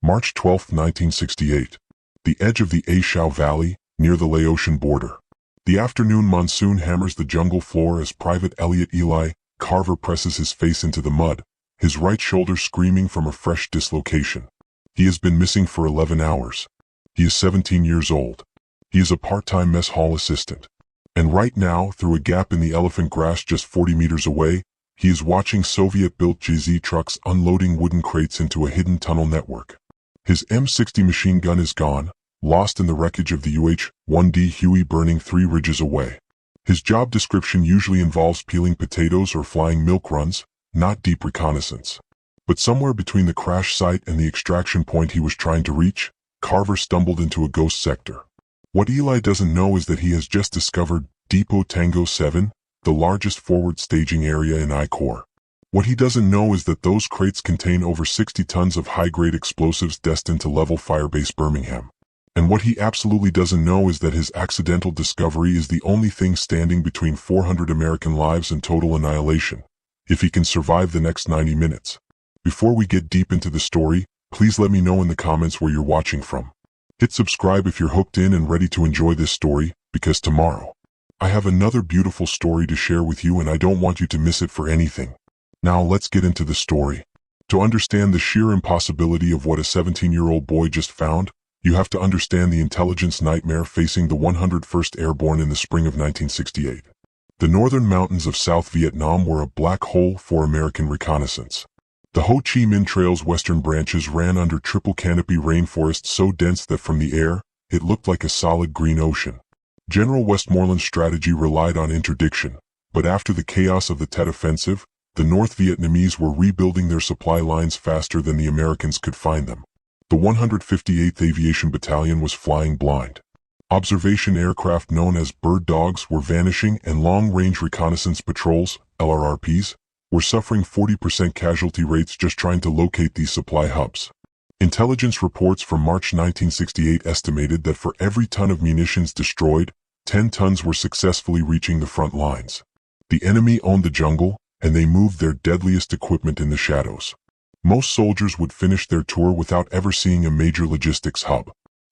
March 12, 1968. The edge of the A Shau Valley, near the Laotian border. The afternoon monsoon hammers the jungle floor as Private Elliot Eli Carver presses his face into the mud, his right shoulder screaming from a fresh dislocation. He has been missing for 11 hours. He is 17 years old. He is a part-time mess hall assistant. And right now, through a gap in the elephant grass just 40 meters away, he is watching Soviet-built GZ trucks unloading wooden crates into a hidden tunnel network. His M60 machine gun is gone, lost in the wreckage of the UH-1D Huey burning 3 ridges away. His job description usually involves peeling potatoes or flying milk runs, not deep reconnaissance. But somewhere between the crash site and the extraction point he was trying to reach, Carver stumbled into a ghost sector. What Eli doesn't know is that he has just discovered Depot Tango 7, the largest forward staging area in I-Corps. What he doesn't know is that those crates contain over 60 tons of high-grade explosives destined to level Firebase Birmingham. And what he absolutely doesn't know is that his accidental discovery is the only thing standing between 400 American lives and total annihilation, if he can survive the next 90 minutes. Before we get deep into the story, please let me know in the comments where you're watching from. Hit subscribe if you're hooked in and ready to enjoy this story, because tomorrow, I have another beautiful story to share with you and I don't want you to miss it for anything. Now let's get into the story. To understand the sheer impossibility of what a 17-year-old boy just found, you have to understand the intelligence nightmare facing the 101st Airborne in the spring of 1968. The northern mountains of South Vietnam were a black hole for American reconnaissance. The Ho Chi Minh Trail's western branches ran under triple canopy rainforests so dense that from the air, it looked like a solid green ocean. General Westmoreland's strategy relied on interdiction, but after the chaos of the Tet Offensive, the North Vietnamese were rebuilding their supply lines faster than the Americans could find them. The 158th Aviation Battalion was flying blind. Observation aircraft known as bird dogs were vanishing and long-range reconnaissance patrols, LRRPs, were suffering 40% casualty rates just trying to locate these supply hubs. Intelligence reports from March 1968 estimated that for every ton of munitions destroyed, 10 tons were successfully reaching the front lines. The enemy owned the jungle, and they moved their deadliest equipment in the shadows. Most soldiers would finish their tour without ever seeing a major logistics hub.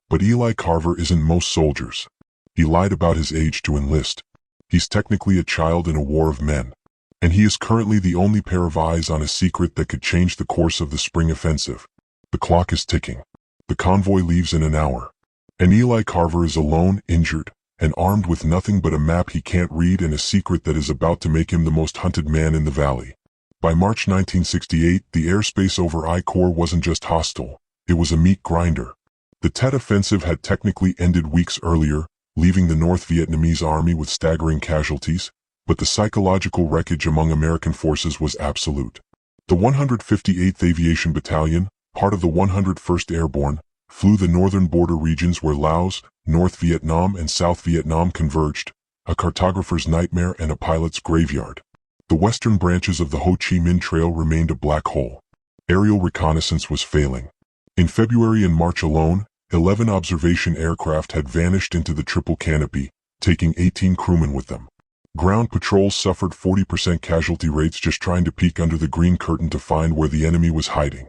But Eli Carver isn't most soldiers. He lied about his age to enlist. He's technically a child in a war of men. And he is currently the only pair of eyes on a secret that could change the course of the spring offensive. The clock is ticking. The convoy leaves in an hour. And Eli Carver is alone, injured, and armed with nothing but a map he can't read and a secret that is about to make him the most hunted man in the valley. By March 1968, the airspace over I-Corps wasn't just hostile, it was a meat grinder. The Tet Offensive had technically ended weeks earlier, leaving the North Vietnamese army with staggering casualties, but the psychological wreckage among American forces was absolute. The 158th Aviation Battalion, part of the 101st Airborne, flew the northern border regions where Laos, North Vietnam and South Vietnam converged, a cartographer's nightmare and a pilot's graveyard. The western branches of the Ho Chi Minh Trail remained a black hole. Aerial reconnaissance was failing. In February and March alone, 11 observation aircraft had vanished into the triple canopy, taking 18 crewmen with them. Ground patrols suffered 40% casualty rates just trying to peek under the green curtain to find where the enemy was hiding.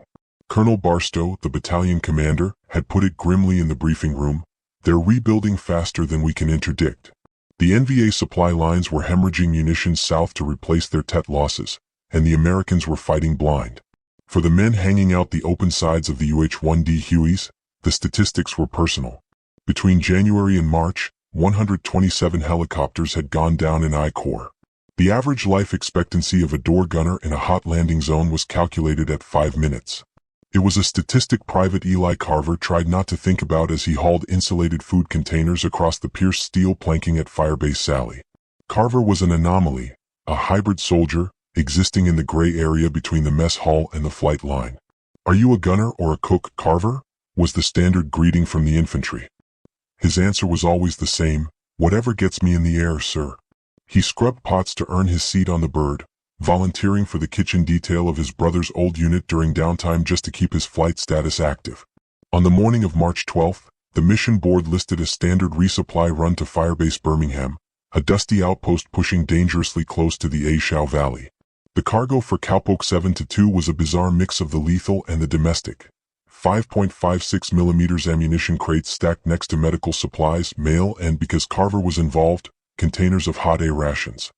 Colonel Barstow, the battalion commander, had put it grimly in the briefing room, "They're rebuilding faster than we can interdict." The NVA supply lines were hemorrhaging munitions south to replace their Tet losses, and the Americans were fighting blind. For the men hanging out the open sides of the UH-1D Hueys, the statistics were personal. Between January and March, 127 helicopters had gone down in I-Corps. The average life expectancy of a door gunner in a hot landing zone was calculated at 5 minutes. It was a statistic Private Eli Carver tried not to think about as he hauled insulated food containers across the pierced steel planking at Firebase Sally. Carver was an anomaly, a hybrid soldier, existing in the gray area between the mess hall and the flight line. "Are you a gunner or a cook, Carver?" was the standard greeting from the infantry. His answer was always the same, "Whatever gets me in the air, sir." He scrubbed pots to earn his seat on the bird, volunteering for the kitchen detail of his brother's old unit during downtime just to keep his flight status active. On the morning of March 12th, the mission board listed a standard resupply run to Firebase Birmingham, a dusty outpost pushing dangerously close to the A Shau Valley. The cargo for Cowpoke 7-2 was a bizarre mix of the lethal and the domestic. 5.56mm ammunition crates stacked next to medical supplies, mail, and, because Carver was involved, containers of hot air rations.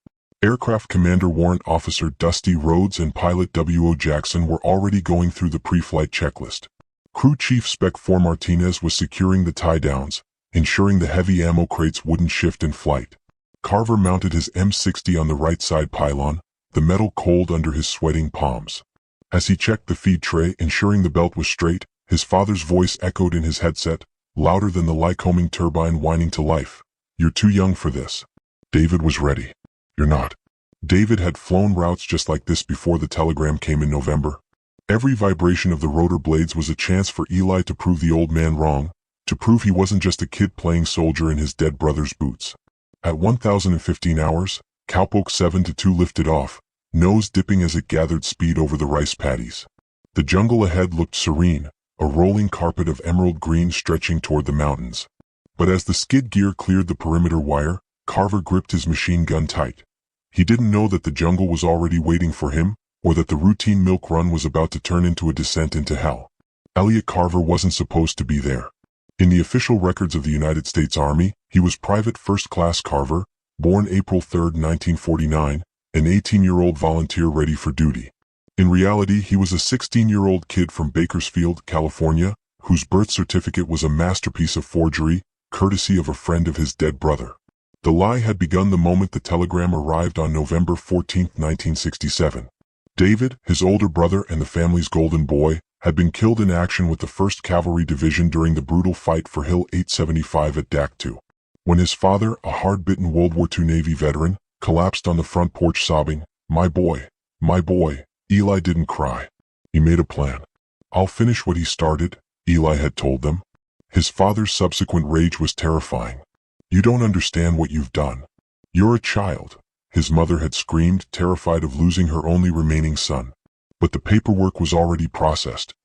Aircraft Commander Warrant Officer Dusty Rhodes and pilot W.O. Jackson were already going through the pre-flight checklist. Crew Chief Spec 4 Martinez was securing the tie-downs, ensuring the heavy ammo crates wouldn't shift in flight. Carver mounted his M60 on the right side pylon, the metal cold under his sweating palms. As he checked the feed tray, ensuring the belt was straight, his father's voice echoed in his headset, louder than the Lycoming turbine whining to life. "You're too young for this." David was ready. "You're not." David had flown routes just like this before the telegram came in November. Every vibration of the rotor blades was a chance for Eli to prove the old man wrong, to prove he wasn't just a kid playing soldier in his dead brother's boots. At 1,015 hours, Cowpoke 7-2 lifted off, nose dipping as it gathered speed over the rice paddies. The jungle ahead looked serene, a rolling carpet of emerald green stretching toward the mountains. But as the skid gear cleared the perimeter wire, Carver gripped his machine gun tight. He didn't know that the jungle was already waiting for him, or that the routine milk run was about to turn into a descent into hell. Elliot Carver wasn't supposed to be there. In the official records of the United States Army, he was Private First Class Carver, born April 3, 1949, an 18-year-old volunteer ready for duty. In reality, he was a 16-year-old kid from Bakersfield, California, whose birth certificate was a masterpiece of forgery, courtesy of a friend of his dead brother. The lie had begun the moment the telegram arrived on November 14, 1967. David, his older brother and the family's golden boy, had been killed in action with the 1st Cavalry Division during the brutal fight for Hill 875 at Dak-2. When his father, a hard-bitten World War II Navy veteran, collapsed on the front porch sobbing, my boy, Eli didn't cry. He made a plan. "I'll finish what he started," Eli had told them. His father's subsequent rage was terrifying. "You don't understand what you've done. You're a child," his mother had screamed, terrified of losing her only remaining son. But the paperwork was already processed.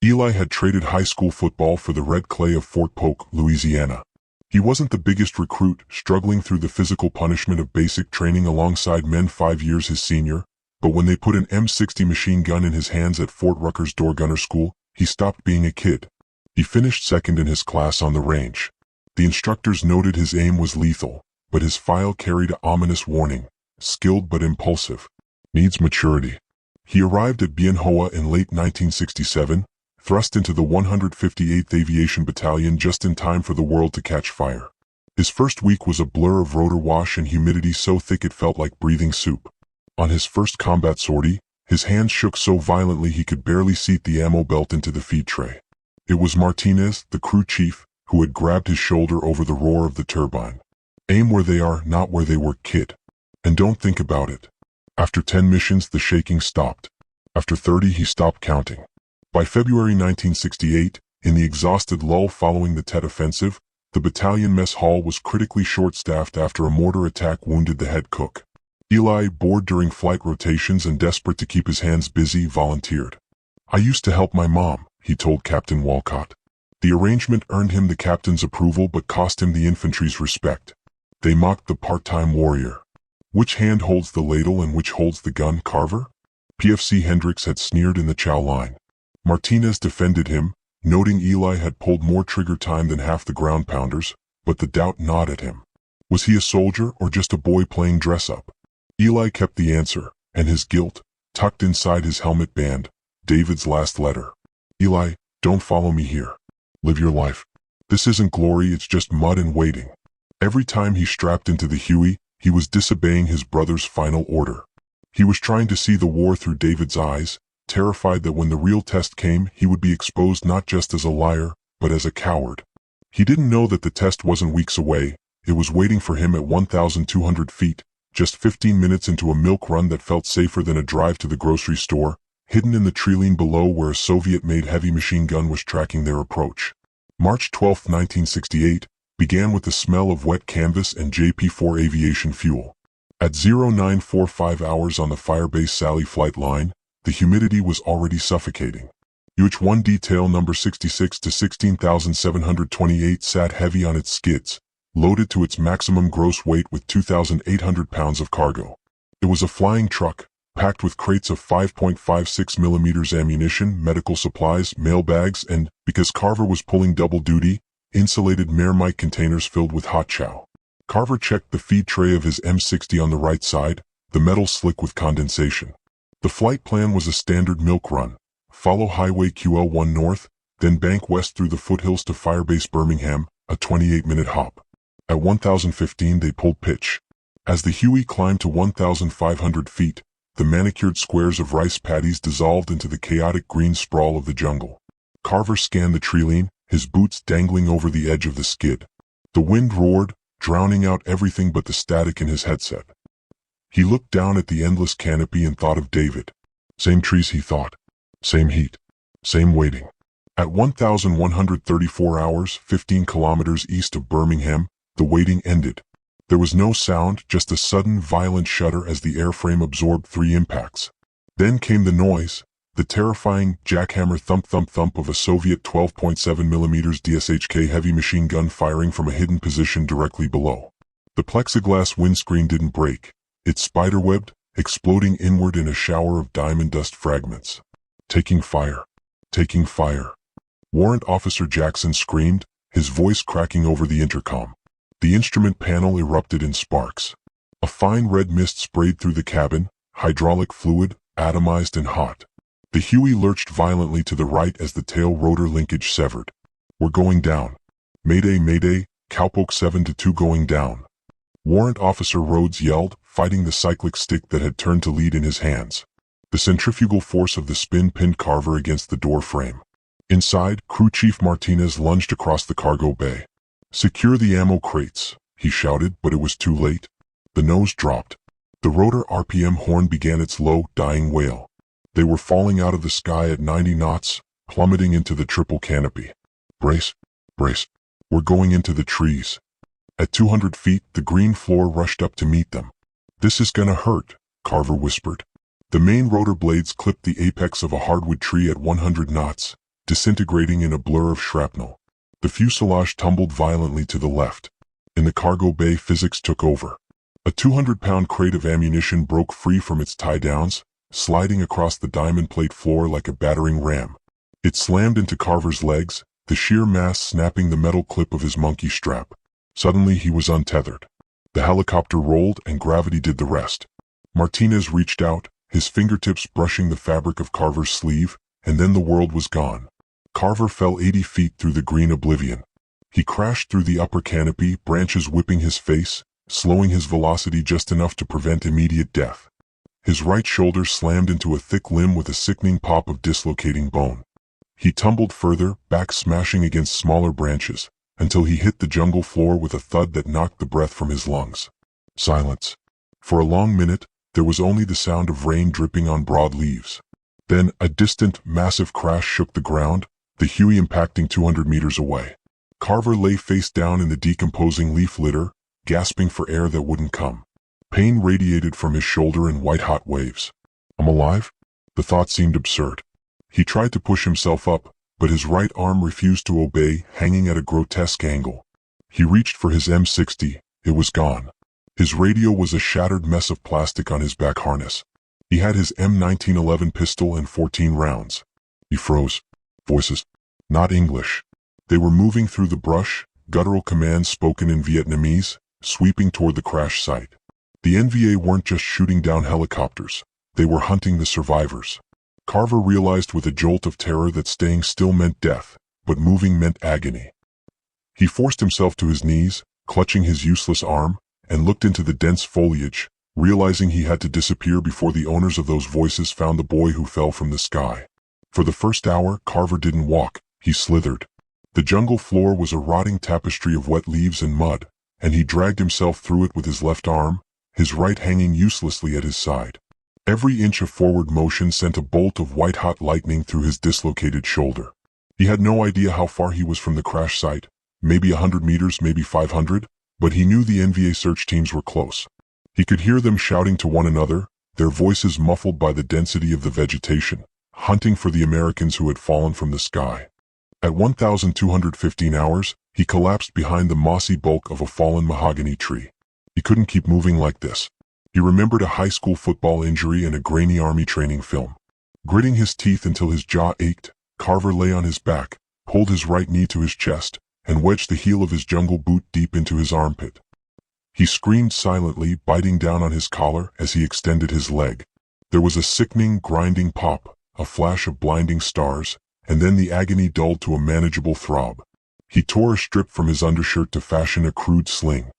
Eli had traded high school football for the red clay of Fort Polk, Louisiana. He wasn't the biggest recruit, struggling through the physical punishment of basic training alongside men 5 years his senior, but when they put an M60 machine gun in his hands at Fort Rucker's Door Gunner School, he stopped being a kid. He finished second in his class on the range. The instructors noted his aim was lethal, but his file carried an ominous warning: skilled but impulsive. Needs maturity. He arrived at Bien Hoa in late 1967, thrust into the 158th Aviation Battalion just in time for the world to catch fire. His first week was a blur of rotor wash and humidity so thick it felt like breathing soup. On his first combat sortie, his hands shook so violently he could barely seat the ammo belt into the feed tray. It was Martinez, the crew chief, who had grabbed his shoulder over the roar of the turbine. "Aim where they are, not where they were, kid. And don't think about it." After 10 missions, the shaking stopped. After 30, he stopped counting. By February 1968, in the exhausted lull following the Tet Offensive, the battalion mess hall was critically short-staffed after a mortar attack wounded the head cook. Eli, bored during flight rotations and desperate to keep his hands busy, volunteered. "I used to help my mom," he told Captain Walcott. The arrangement earned him the captain's approval but cost him the infantry's respect. They mocked the part-time warrior. "Which hand holds the ladle and which holds the gun, Carver?" PFC Hendricks had sneered in the chow line. Martinez defended him, noting Eli had pulled more trigger time than half the ground pounders, but the doubt gnawed at him. Was he a soldier or just a boy playing dress-up? Eli kept the answer, and his guilt, tucked inside his helmet band, David's last letter. "Eli, don't follow me here. Live your life. This isn't glory, it's just mud and waiting." Every time he strapped into the Huey, he was disobeying his brother's final order. He was trying to see the war through David's eyes, terrified that when the real test came, he would be exposed not just as a liar, but as a coward. He didn't know that the test wasn't weeks away. It was waiting for him at 1,200 feet, just 15 minutes into a milk run that felt safer than a drive to the grocery store, hidden in the treeline below where a Soviet-made heavy machine gun was tracking their approach. March 12, 1968, began with the smell of wet canvas and JP-4 aviation fuel. At 0945 hours on the Firebase Sally flight line, the humidity was already suffocating. UH-1 detail number 66 to 16,728 sat heavy on its skids, loaded to its maximum gross weight with 2,800 pounds of cargo. It was a flying truck, packed with crates of 5.56mm ammunition, medical supplies, mailbags, and, because Carver was pulling double duty, insulated Meramite containers filled with hot chow. Carver checked the feed tray of his M60 on the right side, the metal slick with condensation. The flight plan was a standard milk run. Follow Highway QL1 north, then bank west through the foothills to Firebase Birmingham, a 28-minute hop. At 1015 they pulled pitch. As the Huey climbed to 1,500 feet, the manicured squares of rice paddies dissolved into the chaotic green sprawl of the jungle. Carver scanned the treeline, his boots dangling over the edge of the skid. The wind roared, drowning out everything but the static in his headset. He looked down at the endless canopy and thought of David. Same trees, he thought. Same heat. Same waiting. At 1,134 hours, 15 kilometers east of Birmingham, the waiting ended. There was no sound, just a sudden violent shudder as the airframe absorbed 3 impacts. Then came the noise, the terrifying jackhammer thump-thump-thump of a Soviet 12.7mm DSHK heavy machine gun firing from a hidden position directly below. The plexiglass windscreen didn't break. It spiderwebbed, exploding inward in a shower of diamond dust fragments. Taking fire. Taking fire. Warrant Officer Jackson screamed, his voice cracking over the intercom. The instrument panel erupted in sparks. A fine red mist sprayed through the cabin, hydraulic fluid, atomized and hot. The Huey lurched violently to the right as the tail rotor linkage severed. We're going down. Mayday, mayday, cowpoke 7-2 going down. Warrant Officer Rhodes yelled, fighting the cyclic stick that had turned to lead in his hands. The centrifugal force of the spin pinned Carver against the door frame. Inside, Crew Chief Martinez lunged across the cargo bay. Secure the ammo crates, he shouted, but it was too late. The nose dropped. The rotor RPM horn began its low, dying wail. They were falling out of the sky at 90 knots, plummeting into the triple canopy. Brace, brace. We're going into the trees. At 200 feet, the green floor rushed up to meet them. This is gonna hurt, Carver whispered. The main rotor blades clipped the apex of a hardwood tree at 100 knots, disintegrating in a blur of shrapnel. The fuselage tumbled violently to the left. In the cargo bay, physics took over. A 200-pound crate of ammunition broke free from its tie-downs, sliding across the diamond plate floor like a battering ram. It slammed into Carver's legs, the sheer mass snapping the metal clip of his monkey strap. Suddenly he was untethered. The helicopter rolled and gravity did the rest. Martinez reached out, his fingertips brushing the fabric of Carver's sleeve, and then the world was gone. Carver fell 80 feet through the green oblivion. He crashed through the upper canopy, branches whipping his face, slowing his velocity just enough to prevent immediate death. His right shoulder slammed into a thick limb with a sickening pop of dislocating bone. He tumbled further, back smashing against smaller branches, until he hit the jungle floor with a thud that knocked the breath from his lungs. Silence. For a long minute, there was only the sound of rain dripping on broad leaves. Then, a distant, massive crash shook the ground, the Huey impacting 200 meters away. Carver lay face down in the decomposing leaf litter, gasping for air that wouldn't come. Pain radiated from his shoulder in white-hot waves. I'm alive? The thought seemed absurd. He tried to push himself up, but his right arm refused to obey, hanging at a grotesque angle. He reached for his M60, it was gone. His radio was a shattered mess of plastic on his back harness. He had his M1911 pistol and 14 rounds. He froze. Voices. Not English. They were moving through the brush, guttural commands spoken in Vietnamese, sweeping toward the crash site. The NVA weren't just shooting down helicopters. They were hunting the survivors. Carver realized with a jolt of terror that staying still meant death, but moving meant agony. He forced himself to his knees, clutching his useless arm, and looked into the dense foliage, realizing he had to disappear before the owners of those voices found the boy who fell from the sky. For the first hour, Carver didn't walk, he slithered. The jungle floor was a rotting tapestry of wet leaves and mud, and he dragged himself through it with his left arm, his right hanging uselessly at his side. Every inch of forward motion sent a bolt of white-hot lightning through his dislocated shoulder. He had no idea how far he was from the crash site, maybe 100 meters, maybe 500, but he knew the NVA search teams were close. He could hear them shouting to one another, their voices muffled by the density of the vegetation, hunting for the Americans who had fallen from the sky. At 1,215 hours, he collapsed behind the mossy bulk of a fallen mahogany tree. He couldn't keep moving like this. He remembered a high school football injury and a grainy army training film. Gritting his teeth until his jaw ached, Carver lay on his back, pulled his right knee to his chest, and wedged the heel of his jungle boot deep into his armpit. He screamed silently, biting down on his collar as he extended his leg. There was a sickening, grinding pop, a flash of blinding stars, and then the agony dulled to a manageable throb. He tore a strip from his undershirt to fashion a crude sling.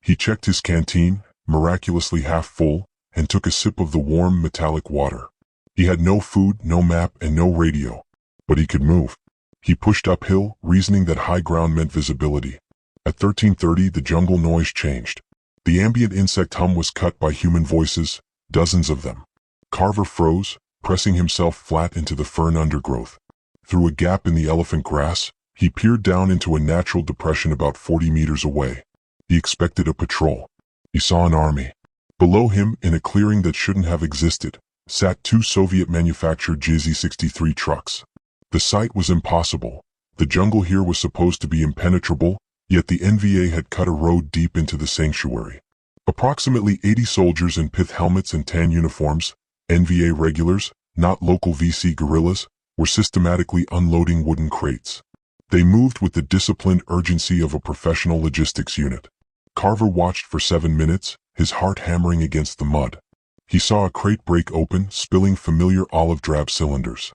He checked his canteen, miraculously half full, and took a sip of the warm, metallic water. He had no food, no map, and no radio. But he could move. He pushed uphill, reasoning that high ground meant visibility. At 13:30, the jungle noise changed. The ambient insect hum was cut by human voices, dozens of them. Carver froze, pressing himself flat into the fern undergrowth. Through a gap in the elephant grass, he peered down into a natural depression about 40 meters away. He expected a patrol. He saw an army. Below him, in a clearing that shouldn't have existed, sat two Soviet-manufactured JZ-63 trucks. The sight was impossible. The jungle here was supposed to be impenetrable, yet the NVA had cut a road deep into the sanctuary. Approximately 80 soldiers in pith helmets and tan uniforms, NVA regulars, not local VC guerrillas, were systematically unloading wooden crates. They moved with the disciplined urgency of a professional logistics unit. Carver watched for 7 minutes, his heart hammering against the mud. He saw a crate break open, spilling familiar olive-drab cylinders.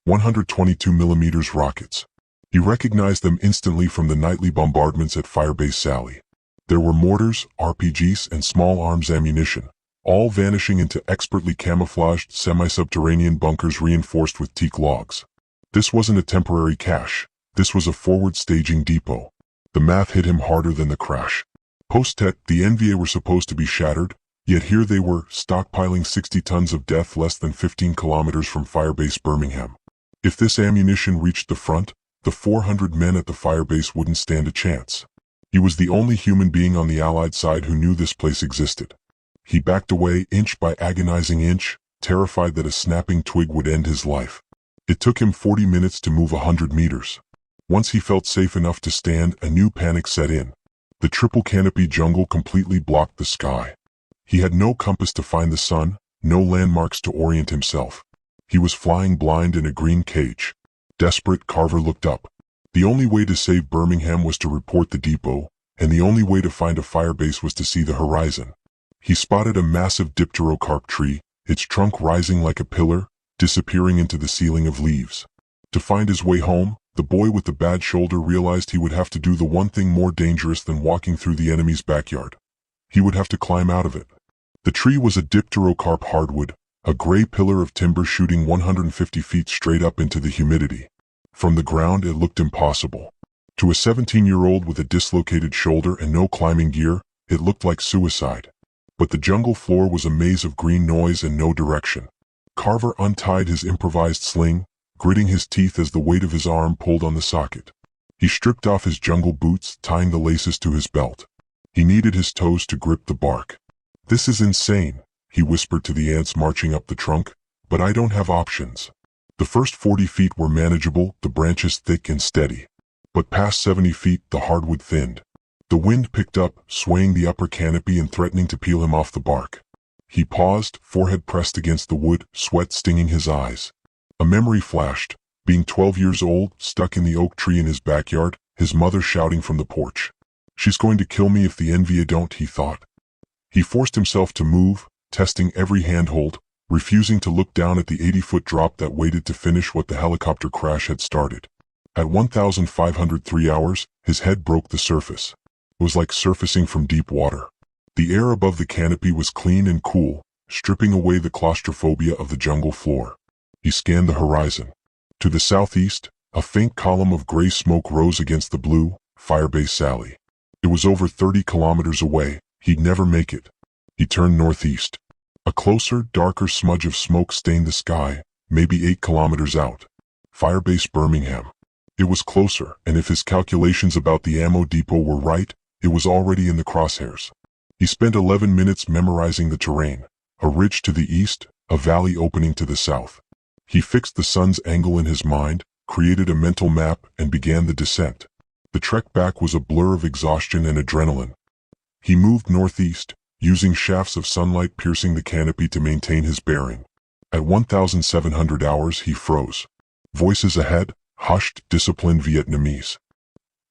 122mm rockets. He recognized them instantly from the nightly bombardments at Firebase Sally. There were mortars, RPGs, and small arms ammunition, all vanishing into expertly camouflaged semi-subterranean bunkers reinforced with teak logs. This wasn't a temporary cache. This was a forward staging depot. The math hit him harder than the crash. Post-Tet, the NVA were supposed to be shattered, yet here they were, stockpiling 60 tons of death less than 15 kilometers from Firebase Birmingham. If this ammunition reached the front, the 400 men at the Firebase wouldn't stand a chance. He was the only human being on the Allied side who knew this place existed. He backed away inch by agonizing inch, terrified that a snapping twig would end his life. It took him 40 minutes to move 100 meters. Once he felt safe enough to stand, a new panic set in. The triple canopy jungle completely blocked the sky. He had no compass to find the sun, no landmarks to orient himself. He was flying blind in a green cage. Desperate, Carver looked up. The only way to save Birmingham was to report the depot, and the only way to find a firebase was to see the horizon. He spotted a massive dipterocarp tree, its trunk rising like a pillar, disappearing into the ceiling of leaves. To find his way home, the boy with the bad shoulder realized he would have to do the one thing more dangerous than walking through the enemy's backyard. He would have to climb out of it. The tree was a dipterocarp hardwood, a gray pillar of timber shooting 150 feet straight up into the humidity. From the ground it looked impossible. To a 17-year-old with a dislocated shoulder and no climbing gear, it looked like suicide. But the jungle floor was a maze of green noise and no direction. Carver untied his improvised sling, gritting his teeth as the weight of his arm pulled on the socket. He stripped off his jungle boots, tying the laces to his belt. He needed his toes to grip the bark. "This is insane," he whispered to the ants marching up the trunk, "but I don't have options." The first 40 feet were manageable, the branches thick and steady. But past 70 feet, the hardwood thinned. The wind picked up, swaying the upper canopy and threatening to peel him off the bark. He paused, forehead pressed against the wood, sweat stinging his eyes. A memory flashed, being 12 years old, stuck in the oak tree in his backyard, his mother shouting from the porch. "She's going to kill me if the NVA don't," he thought. He forced himself to move, testing every handhold, refusing to look down at the 80-foot drop that waited to finish what the helicopter crash had started. At 1,503 hours, his head broke the surface. It was like surfacing from deep water. The air above the canopy was clean and cool, stripping away the claustrophobia of the jungle floor. He scanned the horizon. To the southeast, a faint column of gray smoke rose against the blue, Firebase Sally. It was over 30 kilometers away. He'd never make it. He turned northeast. A closer, darker smudge of smoke stained the sky, maybe 8 kilometers out. Firebase Birmingham. It was closer, and if his calculations about the ammo depot were right, it was already in the crosshairs. He spent 11 minutes memorizing the terrain. A ridge to the east, a valley opening to the south. He fixed the sun's angle in his mind, created a mental map, and began the descent. The trek back was a blur of exhaustion and adrenaline. He moved northeast, using shafts of sunlight piercing the canopy to maintain his bearing. At 1,700 hours he froze. Voices ahead, hushed, disciplined Vietnamese.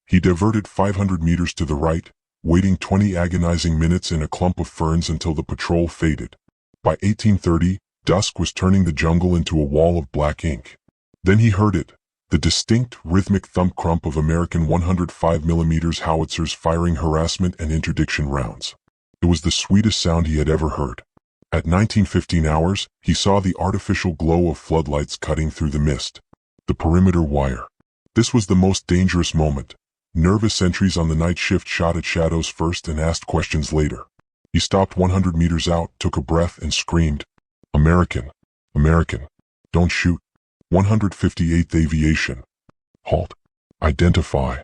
He diverted 500 meters to the right, waiting 20 agonizing minutes in a clump of ferns until the patrol faded. By 1830, dusk was turning the jungle into a wall of black ink. Then he heard it, the distinct, rhythmic thump-crump of American 105mm howitzers firing harassment and interdiction rounds. It was the sweetest sound he had ever heard. At 19:15 hours, he saw the artificial glow of floodlights cutting through the mist. The perimeter wire. This was the most dangerous moment. Nervous sentries on the night shift shot at shadows first and asked questions later. He stopped 100 meters out, took a breath, and screamed, "American! American! Don't shoot! 158th Aviation! Halt! Identify!"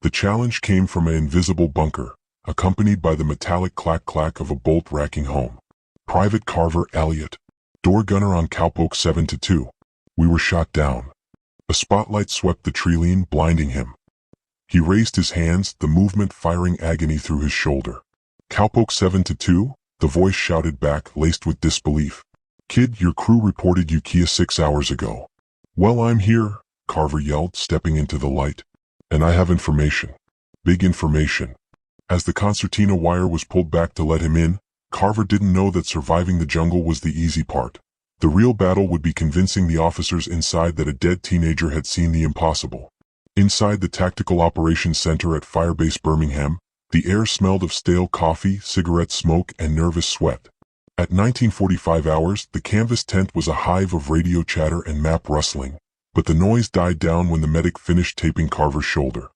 The challenge came from an invisible bunker, accompanied by the metallic clack-clack of a bolt-racking home. Private Carver Elliott, door gunner on Cowpoke 7-2. We were shot down. A spotlight swept the tree-line, blinding him. He raised his hands, the movement firing agony through his shoulder. Cowpoke 7-2, the voice shouted back, laced with disbelief. "Kid, your crew reported Ukiah 6 hours ago." "Well, I'm here," Carver yelled, stepping into the light. "And I have information. Big information." As the concertina wire was pulled back to let him in, Carver didn't know that surviving the jungle was the easy part. The real battle would be convincing the officers inside that a dead teenager had seen the impossible. Inside the Tactical Operations Center at Firebase Birmingham, the air smelled of stale coffee, cigarette smoke, and nervous sweat. At 19:45 hours, the canvas tent was a hive of radio chatter and map rustling, but the noise died down when the medic finished taping Carver's shoulder.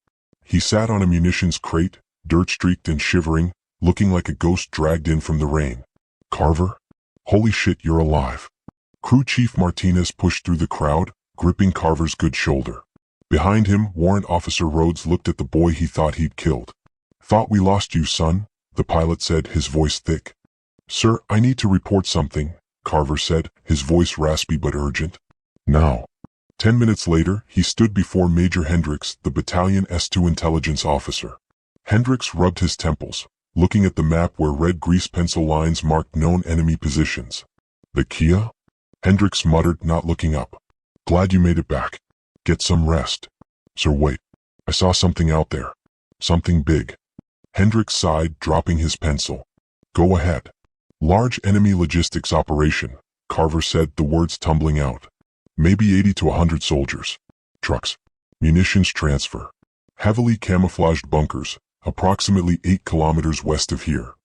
He sat on a munitions crate, dirt-streaked and shivering, looking like a ghost dragged in from the rain. "Carver? Holy shit, you're alive." Crew Chief Martinez pushed through the crowd, gripping Carver's good shoulder. Behind him, Warrant Officer Rhodes looked at the boy he thought he'd killed. "Thought we lost you, son," the pilot said, his voice thick. "Sir, I need to report something," Carver said, his voice raspy but urgent. "Now." 10 minutes later, he stood before Major Hendricks, the Battalion S2 intelligence officer. Hendricks rubbed his temples, looking at the map where red grease pencil lines marked known enemy positions. "The Kia?" Hendricks muttered, not looking up. "Glad you made it back. Get some rest." "Sir, wait. I saw something out there. Something big." Hendricks sighed, dropping his pencil. "Go ahead." "Large enemy logistics operation," Carver said, the words tumbling out. "Maybe 80 to 100 soldiers. Trucks. Munitions transfer. Heavily camouflaged bunkers, approximately 8 kilometers west of here."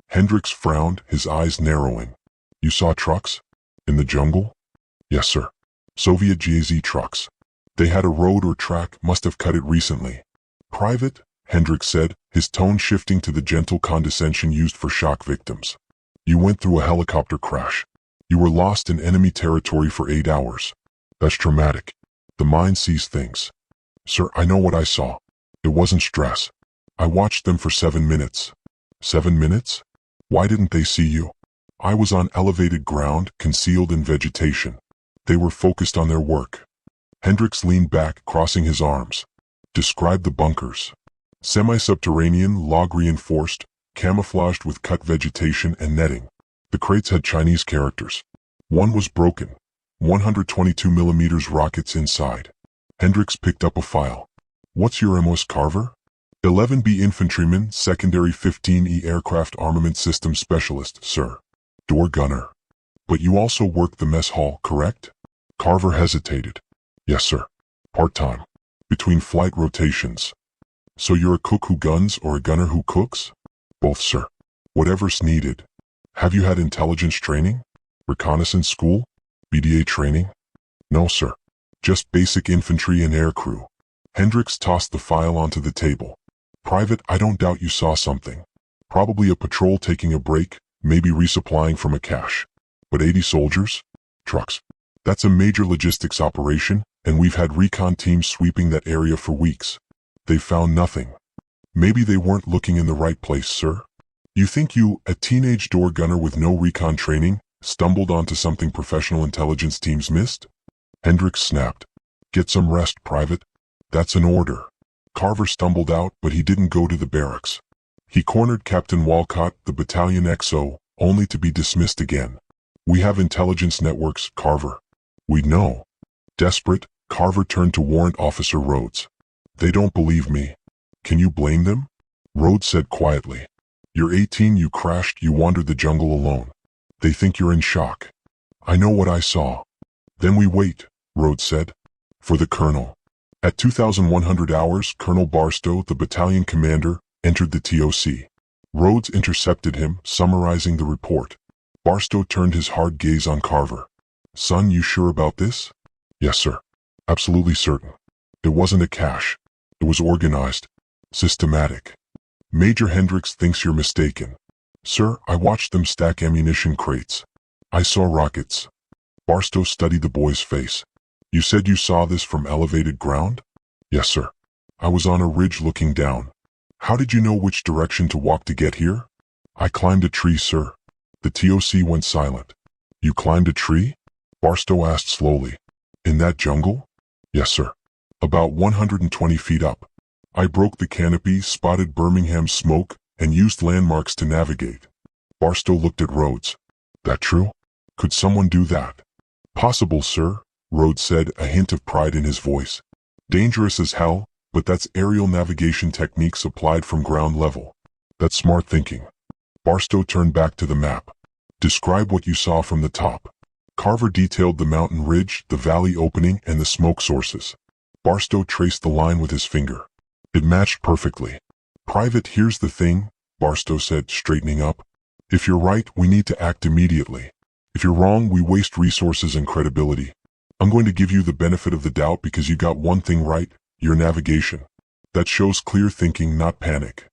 Hendricks frowned, his eyes narrowing. "You saw trucks? In the jungle?" "Yes, sir. Soviet GAZ trucks. They had a road or track, must have cut it recently." "Private?" Hendricks said, his tone shifting to the gentle condescension used for shock victims. "You went through a helicopter crash. You were lost in enemy territory for 8 hours. That's traumatic. The mind sees things." "Sir, I know what I saw. It wasn't stress. I watched them for 7 minutes." 7 minutes? Why didn't they see you?" "I was on elevated ground, concealed in vegetation. They were focused on their work." Hendricks leaned back, crossing his arms. "Describe the bunkers." "Semi-subterranean, log-reinforced, camouflaged with cut vegetation and netting. The crates had Chinese characters. One was broken. 122mm rockets inside." Hendricks picked up a file. "What's your MOS, Carver?" 11B Infantryman, Secondary 15E Aircraft Armament Systems Specialist, sir. Door gunner. "But you also work the mess hall, correct?" Carver hesitated. "Yes, sir. Part-time. Between flight rotations." "So you're a cook who guns or a gunner who cooks?" "Both, sir. Whatever's needed." "Have you had intelligence training? Reconnaissance school? BDA training?" "No, sir. Just basic infantry and aircrew." Hendricks tossed the file onto the table. "Private, I don't doubt you saw something. Probably a patrol taking a break, maybe resupplying from a cache. But 80 soldiers? Trucks. That's a major logistics operation, and we've had recon teams sweeping that area for weeks. They found nothing. Maybe they weren't looking in the right place, sir. You think you, a teenage door gunner with no recon training, stumbled onto something professional intelligence teams missed?" Hendricks snapped. "Get some rest, Private. That's an order." Carver stumbled out, but he didn't go to the barracks. He cornered Captain Walcott, the Battalion XO, only to be dismissed again. "We have intelligence networks, Carver." "We know." Desperate, Carver turned to Warrant Officer Rhodes. "They don't believe me. Can you blame them?" Rhodes said quietly. "You're 18, you crashed, you wandered the jungle alone. They think you're in shock. I know what I saw." "Then we wait," Rhodes said. "For the colonel." At 2100 hours, Colonel Barstow, the battalion commander, entered the TOC. Rhodes intercepted him, summarizing the report. Barstow turned his hard gaze on Carver. "Son, you sure about this?" "Yes, sir. Absolutely certain. It wasn't a cache. It was organized. Systematic. Major Hendricks thinks you're mistaken." "Sir, I watched them stack ammunition crates. I saw rockets." Barstow studied the boy's face. "You said you saw this from elevated ground?" "Yes, sir. I was on a ridge looking down." "How did you know which direction to walk to get here?" "I climbed a tree, sir." The TOC went silent. "You climbed a tree?" Barstow asked slowly. "In that jungle?" "Yes, sir. About 120 feet up. I broke the canopy, spotted Birmingham's smoke, and used landmarks to navigate." Barstow looked at Rhodes. "That true? Could someone do that?" "Possible, sir," Rhodes said, a hint of pride in his voice. "Dangerous as hell, but that's aerial navigation techniques applied from ground level. That's smart thinking." Barstow turned back to the map. "Describe what you saw from the top." Carver detailed the mountain ridge, the valley opening, and the smoke sources. Barstow traced the line with his finger. It matched perfectly. "Private, here's the thing," Barstow said, straightening up. "If you're right, we need to act immediately. If you're wrong, we waste resources and credibility. I'm going to give you the benefit of the doubt because you got one thing right, your navigation. That shows clear thinking, not panic."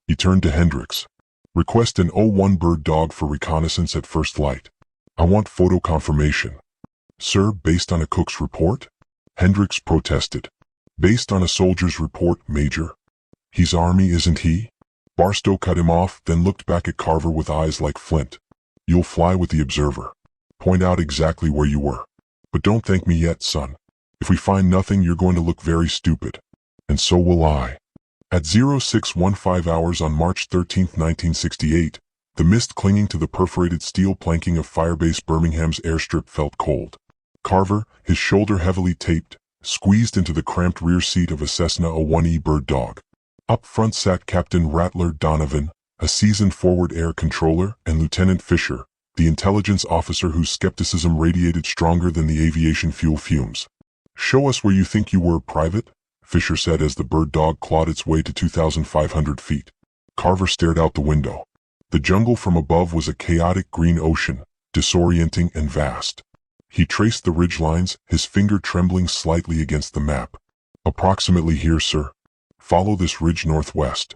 He turned to Hendricks. "Request an O1 bird dog for reconnaissance at first light. I want photo confirmation." "Sir, based on a cook's report?" Hendricks protested. "Based on a soldier's report, Major." "He's Army, isn't he?" Barstow cut him off, then looked back at Carver with eyes like flint. "You'll fly with the observer. Point out exactly where you were. But don't thank me yet, son. If we find nothing, you're going to look very stupid. And so will I." At 0615 hours on March 13, 1968, the mist clinging to the perforated steel planking of Firebase Birmingham's airstrip felt cold. Carver, his shoulder heavily taped, squeezed into the cramped rear seat of a Cessna A1E bird dog. Up front sat Captain Rattler Donovan, a seasoned forward air controller, and Lieutenant Fisher, the intelligence officer whose skepticism radiated stronger than the aviation fuel fumes. "Show us where you think you were, Private," Fisher said as the bird dog clawed its way to 2,500 feet. Carver stared out the window. The jungle from above was a chaotic green ocean, disorienting and vast. He traced the ridgelines, his finger trembling slightly against the map. "Approximately here, sir. Follow this ridge northwest."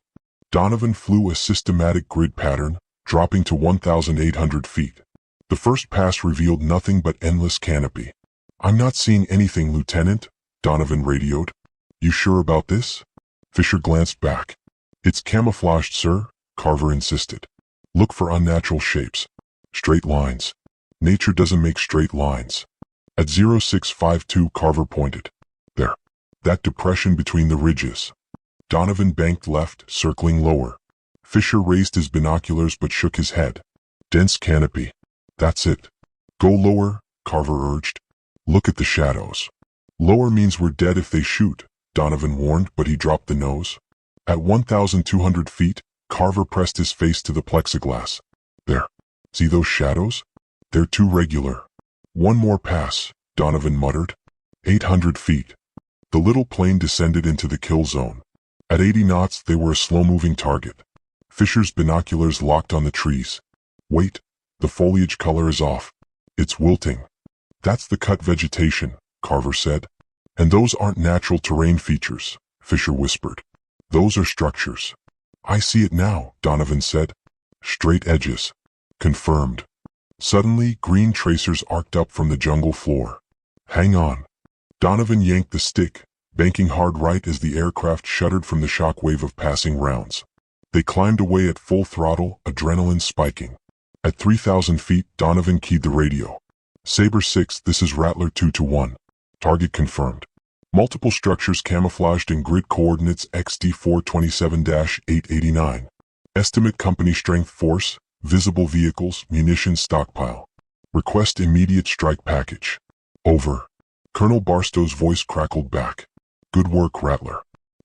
Donovan flew a systematic grid pattern, dropping to 1,800 feet. The first pass revealed nothing but endless canopy. "I'm not seeing anything, Lieutenant," Donovan radioed. "You sure about this?" Fisher glanced back. "It's camouflaged, sir," Carver insisted. "Look for unnatural shapes. Straight lines. Nature doesn't make straight lines." At 0652, Carver pointed. "There. That depression between the ridges." Donovan banked left, circling lower. Fisher raised his binoculars but shook his head. "Dense canopy. That's it." "Go lower," Carver urged. "Look at the shadows." "Lower means we're dead if they shoot," Donovan warned, but he dropped the nose. At 1,200 feet, Carver pressed his face to the plexiglass. "There. See those shadows? They're too regular." "One more pass," Donovan muttered. 800 feet. The little plane descended into the kill zone. At 80 knots, they were a slow-moving target. Fisher's binoculars locked on the trees. "Wait, the foliage color is off. It's wilting." "That's the cut vegetation," Carver said. "And those aren't natural terrain features," Fisher whispered. "Those are structures." "I see it now," Donovan said. "Straight edges." "Confirmed." Suddenly, green tracers arced up from the jungle floor. "Hang on." Donovan yanked the stick, banking hard right as the aircraft shuddered from the shockwave of passing rounds. They climbed away at full throttle, adrenaline spiking. At 3,000 feet, Donovan keyed the radio. "Sabre 6, this is Rattler 2-1. Target confirmed. Multiple structures camouflaged in grid coordinates XD427-889. Estimate company strength force, visible vehicles, munitions stockpile. Request immediate strike package. Over. Colonel Barstow's voice crackled back. Good work, Rattler.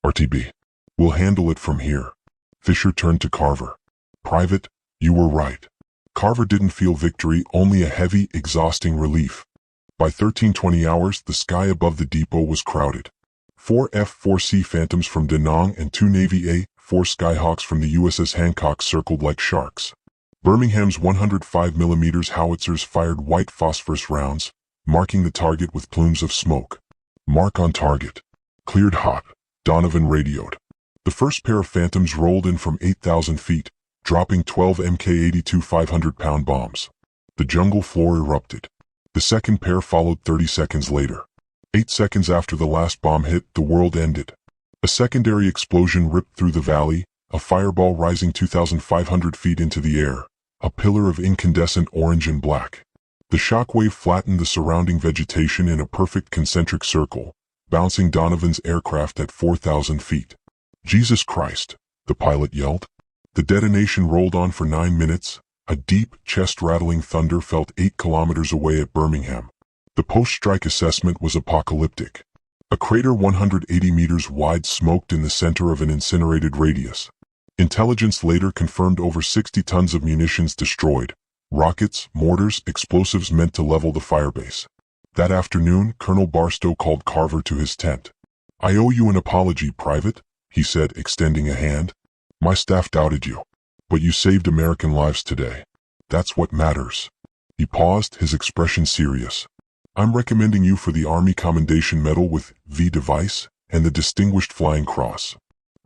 RTB. We'll handle it from here. Fisher turned to Carver. Private, you were right. Carver didn't feel victory, only a heavy, exhausting relief. By 1320 hours, the sky above the depot was crowded. 4 F-4C Phantoms from Da Nang and 2 Navy A-4 Skyhawks from the USS Hancock circled like sharks. Birmingham's 105mm howitzers fired white phosphorus rounds, marking the target with plumes of smoke. Mark on target. Cleared hot, Donovan radioed. The first pair of Phantoms rolled in from 8,000 feet, dropping 12 Mk-82 500-pound bombs. The jungle floor erupted. The second pair followed 30 seconds later. 8 seconds after the last bomb hit, the world ended. A secondary explosion ripped through the valley, a fireball rising 2,500 feet into the air, a pillar of incandescent orange and black. The shockwave flattened the surrounding vegetation in a perfect concentric circle, bouncing Donovan's aircraft at 4,000 feet. Jesus Christ, the pilot yelled. The detonation rolled on for 9 minutes. A deep, chest-rattling thunder felt 8 kilometers away at Birmingham. The post-strike assessment was apocalyptic. A crater 180 meters wide smoked in the center of an incinerated radius. Intelligence later confirmed over 60 tons of munitions destroyed. Rockets, mortars, explosives meant to level the firebase. That afternoon, Colonel Barstow called Carver to his tent. "I owe you an apology, Private," he said, extending a hand. "My staff doubted you. But you saved American lives today. That's what matters." He paused, his expression serious. "I'm recommending you for the Army Commendation Medal with V device and the Distinguished Flying Cross."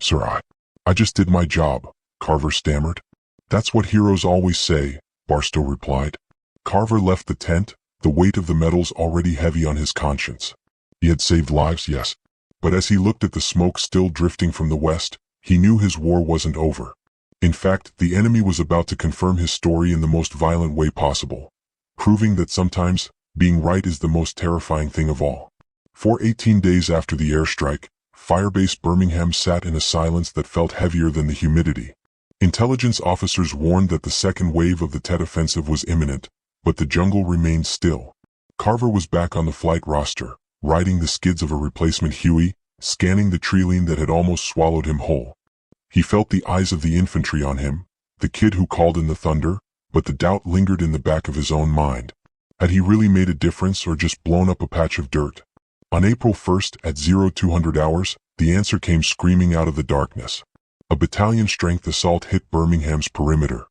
"Sir, I just did my job," Carver stammered. "That's what heroes always say," Barstow replied. Carver left the tent, the weight of the medals already heavy on his conscience. He had saved lives, yes. But as he looked at the smoke still drifting from the west, he knew his war wasn't over. In fact, the enemy was about to confirm his story in the most violent way possible, proving that sometimes, being right is the most terrifying thing of all. For 18 days after the airstrike, Firebase Birmingham sat in a silence that felt heavier than the humidity. Intelligence officers warned that the second wave of the Tet offensive was imminent, but the jungle remained still. Carver was back on the flight roster, riding the skids of a replacement Huey, scanning the treeline that had almost swallowed him whole. He felt the eyes of the infantry on him, the kid who called in the thunder, but the doubt lingered in the back of his own mind. Had he really made a difference or just blown up a patch of dirt? On April 1st at 0200 hours, the answer came screaming out of the darkness. A battalion-strength assault hit Birmingham's perimeter.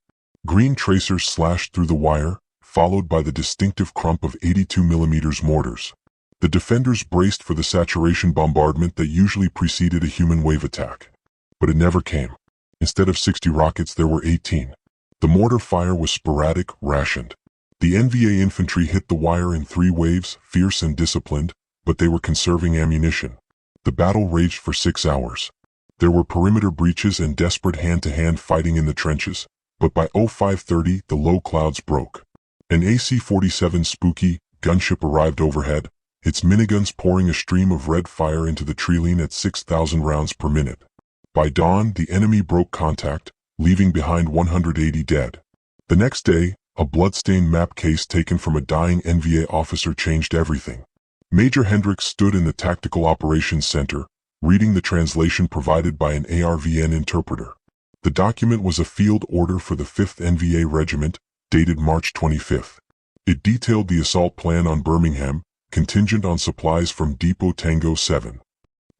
Green tracers slashed through the wire, followed by the distinctive crump of 82mm mortars. The defenders braced for the saturation bombardment that usually preceded a human wave attack. But it never came. Instead of 60 rockets, there were 18. The mortar fire was sporadic, rationed. The NVA infantry hit the wire in 3 waves, fierce and disciplined, but they were conserving ammunition. The battle raged for 6 hours. There were perimeter breaches and desperate hand-to-hand fighting in the trenches, but by 0530 the low clouds broke. An AC-47 Spooky gunship arrived overhead, its miniguns pouring a stream of red fire into the treeline at 6,000 rounds per minute. By dawn, the enemy broke contact, leaving behind 180 dead. The next day, a blood-stained map case taken from a dying NVA officer changed everything. Major Hendricks stood in the Tactical Operations Center, reading the translation provided by an ARVN interpreter. The document was a field order for the 5th NVA Regiment, dated March 25th. It detailed the assault plan on Birmingham, contingent on supplies from Depot Tango 7.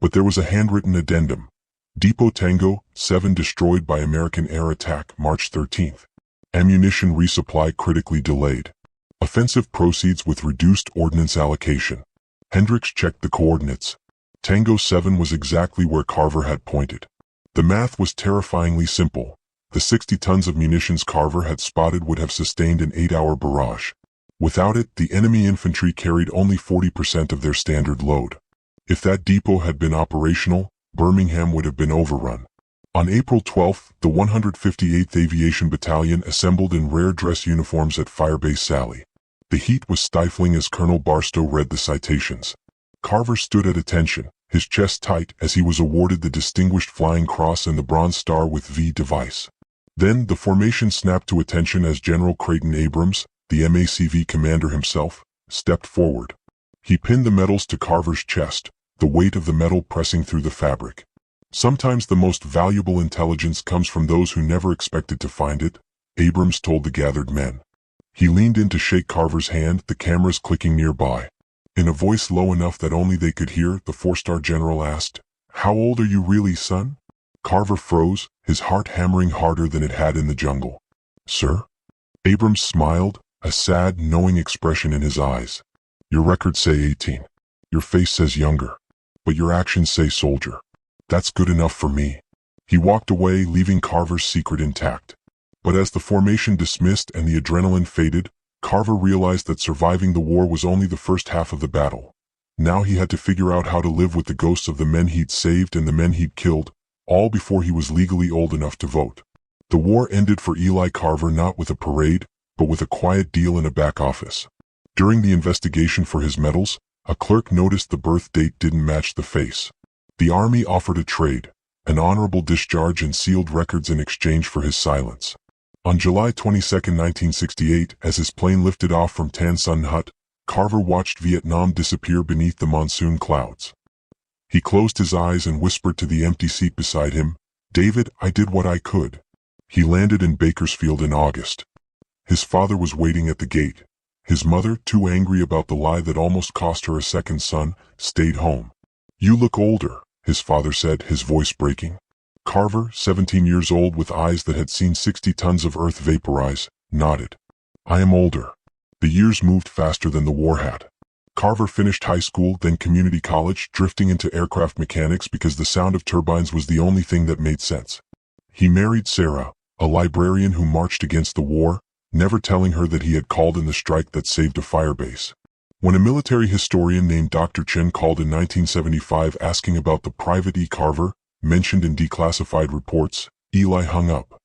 But there was a handwritten addendum. Depot Tango 7 destroyed by American air attack March 13th. Ammunition resupply critically delayed. Offensive proceeds with reduced ordnance allocation. Hendricks checked the coordinates. Tango 7 was exactly where Carver had pointed. The math was terrifyingly simple. The 60 tons of munitions Carver had spotted would have sustained an 8-hour barrage. Without it, the enemy infantry carried only 40% of their standard load. If that depot had been operational, Birmingham would have been overrun. On April 12th, the 158th Aviation Battalion assembled in rare dress uniforms at Firebase Sally. The heat was stifling as Colonel Barstow read the citations. Carver stood at attention, his chest tight as he was awarded the Distinguished Flying Cross and the Bronze Star with V device. Then the formation snapped to attention as General Creighton Abrams, the MACV commander himself, stepped forward. He pinned the medals to Carver's chest, the weight of the metal pressing through the fabric. Sometimes the most valuable intelligence comes from those who never expected to find it, Abrams told the gathered men. He leaned in to shake Carver's hand, the cameras clicking nearby. In a voice low enough that only they could hear, the four-star general asked, "How old are you really, son?" Carver froze, his heart hammering harder than it had in the jungle. "Sir?" Abrams smiled, a sad, knowing expression in his eyes. "Your records say 18. Your face says younger. But your actions say soldier. That's good enough for me." He walked away, leaving Carver's secret intact. But as the formation dismissed and the adrenaline faded, Carver realized that surviving the war was only the first half of the battle. Now he had to figure out how to live with the ghosts of the men he'd saved and the men he'd killed, all before he was legally old enough to vote. The war ended for Eli Carver not with a parade, but with a quiet deal in a back office. During the investigation for his medals, a clerk noticed the birth date didn't match the face. The Army offered a trade, an honorable discharge and sealed records in exchange for his silence. On July 22, 1968, as his plane lifted off from Tan Son Nhut, Carver watched Vietnam disappear beneath the monsoon clouds. He closed his eyes and whispered to the empty seat beside him, "David, I did what I could." He landed in Bakersfield in August. His father was waiting at the gate. His mother, too angry about the lie that almost cost her a second son, stayed home. "You look older," his father said, his voice breaking. Carver, 17 years old with eyes that had seen 60 tons of earth vaporize, nodded. "I am older." The years moved faster than the war had. Carver finished high school, then community college, drifting into aircraft mechanics because the sound of turbines was the only thing that made sense. He married Sarah, a librarian who marched against the war, never telling her that he had called in the strike that saved a firebase. When a military historian named Dr. Chen called in 1975 asking about the Private E. Carver, mentioned in declassified reports, Eli hung up.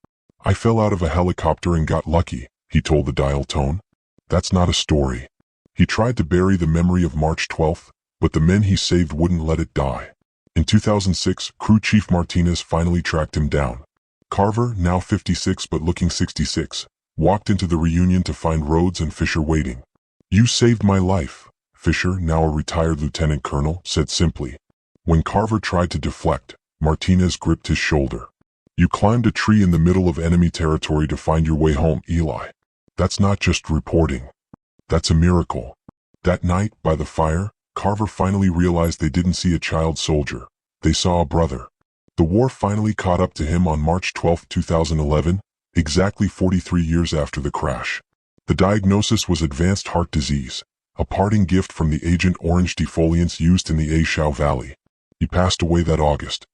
"I fell out of a helicopter and got lucky," he told the dial tone. "That's not a story." He tried to bury the memory of March 12th, but the men he saved wouldn't let it die. In 2006, Crew Chief Martinez finally tracked him down. Carver, now 56 but looking 66, walked into the reunion to find Rhodes and Fisher waiting. "You saved my life," Fisher, now a retired lieutenant colonel, said simply. When Carver tried to deflect, Martinez gripped his shoulder. "You climbed a tree in the middle of enemy territory to find your way home, Eli. That's not just reporting. That's a miracle." That night, by the fire, Carver finally realized they didn't see a child soldier. They saw a brother. The war finally caught up to him on March 12, 2011, exactly 43 years after the crash. The diagnosis was advanced heart disease, a parting gift from the Agent Orange defoliants used in the A Shau Valley. He passed away that August.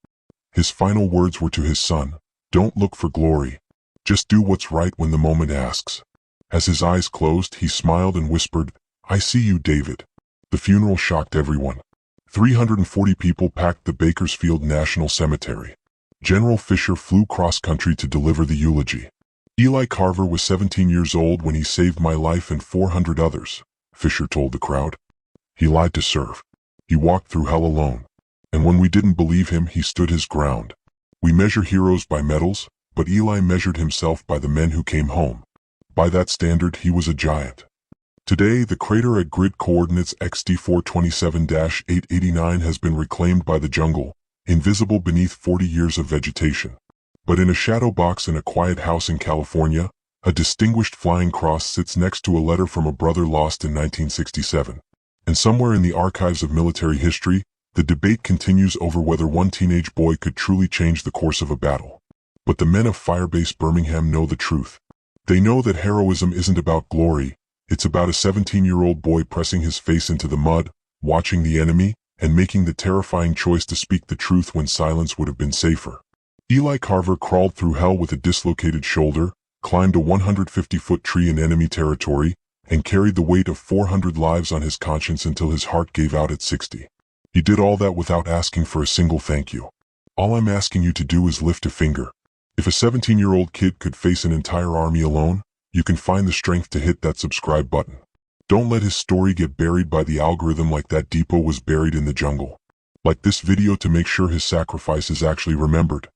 His final words were to his son, "Don't look for glory. Just do what's right when the moment asks." As his eyes closed, he smiled and whispered, "I see you, David." The funeral shocked everyone. 340 people packed the Bakersfield National Cemetery. General Fisher flew cross-country to deliver the eulogy. "Eli Carver was 17 years old when he saved my life and 400 others," Fisher told the crowd. "He lied to serve. He walked through hell alone. And when we didn't believe him, he stood his ground. We measure heroes by medals, but Eli measured himself by the men who came home. By that standard, he was a giant." Today, the crater at grid coordinates XD427-889 has been reclaimed by the jungle, invisible beneath 40 years of vegetation. But in a shadow box in a quiet house in California, a distinguished flying cross sits next to a letter from a brother lost in 1967. And somewhere in the archives of military history, the debate continues over whether one teenage boy could truly change the course of a battle. But the men of Firebase Birmingham know the truth. They know that heroism isn't about glory, it's about a 17-year-old boy pressing his face into the mud, watching the enemy, and making the terrifying choice to speak the truth when silence would have been safer. Eli Carver crawled through hell with a dislocated shoulder, climbed a 150-foot tree in enemy territory, and carried the weight of 400 lives on his conscience until his heart gave out at 60. He did all that without asking for a single thank you. All I'm asking you to do is lift a finger. If a 17-year-old kid could face an entire army alone, you can find the strength to hit that subscribe button. Don't let his story get buried by the algorithm like that depot was buried in the jungle. Like this video to make sure his sacrifice is actually remembered.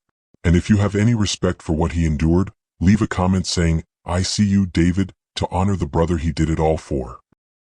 And if you have any respect for what he endured, Leave a comment saying, "I see you, David," to honor the brother he did it all for.